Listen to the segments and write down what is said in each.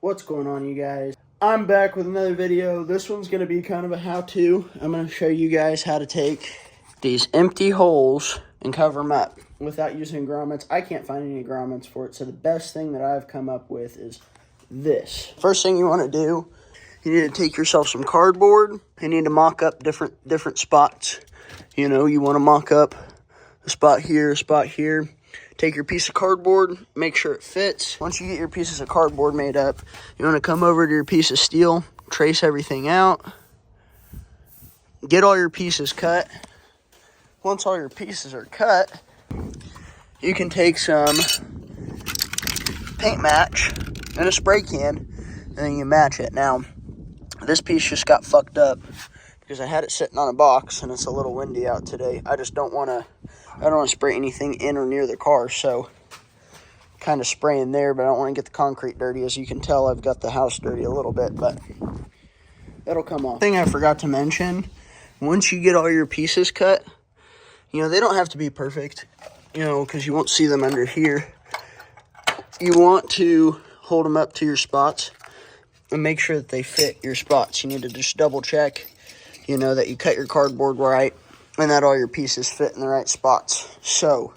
What's going on, you guys? I'm back with another video. This one's going to be kind of a how-to. I'm going to show you guys how to take these empty holes and cover them up without using grommets. I can't find any grommets for it, so the best thing that I've come up with is this. First thing you want to do, you need to take yourself some cardboard. You need to mock up different spots. You know, you want to mock up a spot here, a spot here. Take your piece of cardboard, make sure it fits. Once you get your pieces of cardboard made up, you want to come over to your piece of steel, trace everything out, get all your pieces cut. Once all your pieces are cut, you can take some paint match and a spray can, and then you match it. Now, this piece just got fucked up because I had it sitting on a box and it's a little windy out today. I don't want to spray anything in or near the car, so kind of spraying there, but I don't want to get the concrete dirty. As you can tell, I've got the house dirty a little bit, but it'll come off. Thing I forgot to mention, once you get all your pieces cut, you know, they don't have to be perfect, you know, because you won't see them under here. You want to hold them up to your spots and make sure that they fit your spots. You need to just double check, you know, that you cut your cardboard right and that all your pieces fit in the right spots. So,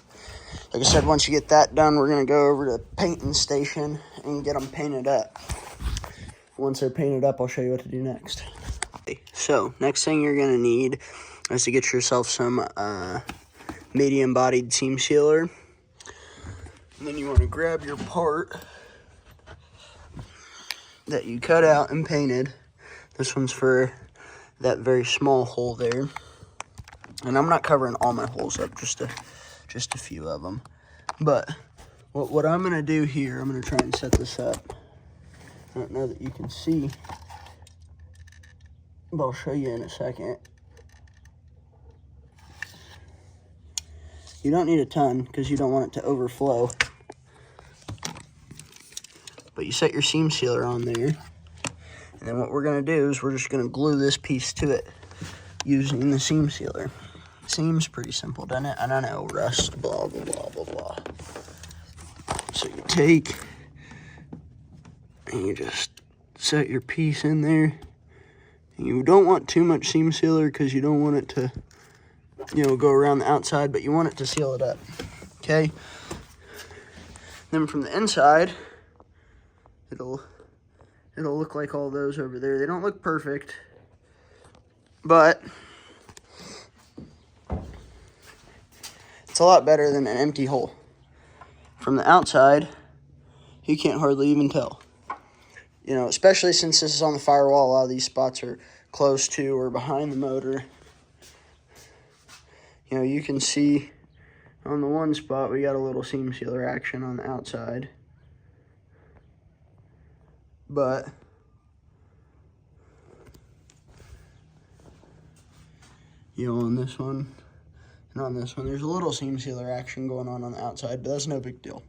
like I said, once you get that done, we're going to go over to the painting station and get them painted up. Once they're painted up, I'll show you what to do next. Okay, so, next thing you're going to need is to get yourself some medium-bodied seam sealer. And then you want to grab your part that you cut out and painted. This one's for that very small hole there. And I'm not covering all my holes up, just a few of them. But what I'm going to do here, I'm going to try and set this up. I don't know that you can see, but I'll show you in a second. You don't need a ton because you don't want it to overflow. But you set your seam sealer on there. And then what we're going to do is we're just going to glue this piece to it using the seam sealer. Seems pretty simple, doesn't it? I don't know, rust, blah, blah, blah, blah, blah. So you take and you just set your piece in there. And you don't want too much seam sealer because you don't want it to, you know, go around the outside, but you want it to seal it up, okay? Then from the inside, it'll look like all those over there. They don't look perfect, but it's a lot better than an empty hole. From the outside, you can't hardly even tell. You know, especially since this is on the firewall, a lot of these spots are close to or behind the motor. You know, you can see on the one spot, we got a little seam sealer action on the outside. But you know, on this one and on this one, there's a little seam sealer action going on the outside, but that's no big deal,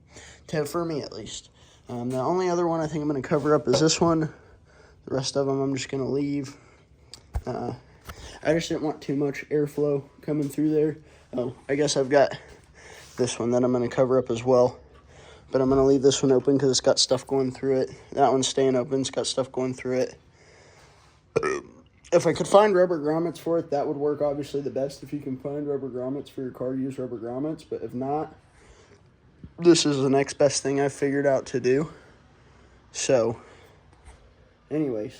for me at least. The only other one I think I'm going to cover up is this one. The rest of them I'm just going to leave. I just didn't want too much airflow coming through there. Oh, I guess I've got this one that I'm going to cover up as well. But I'm going to leave this one open because it's got stuff going through it. That one's staying open. It's got stuff going through it. If I could find rubber grommets for it, that would work obviously the best. If you can find rubber grommets for your car, use rubber grommets. But if not, this is the next best thing I've figured out to do. So, anyways,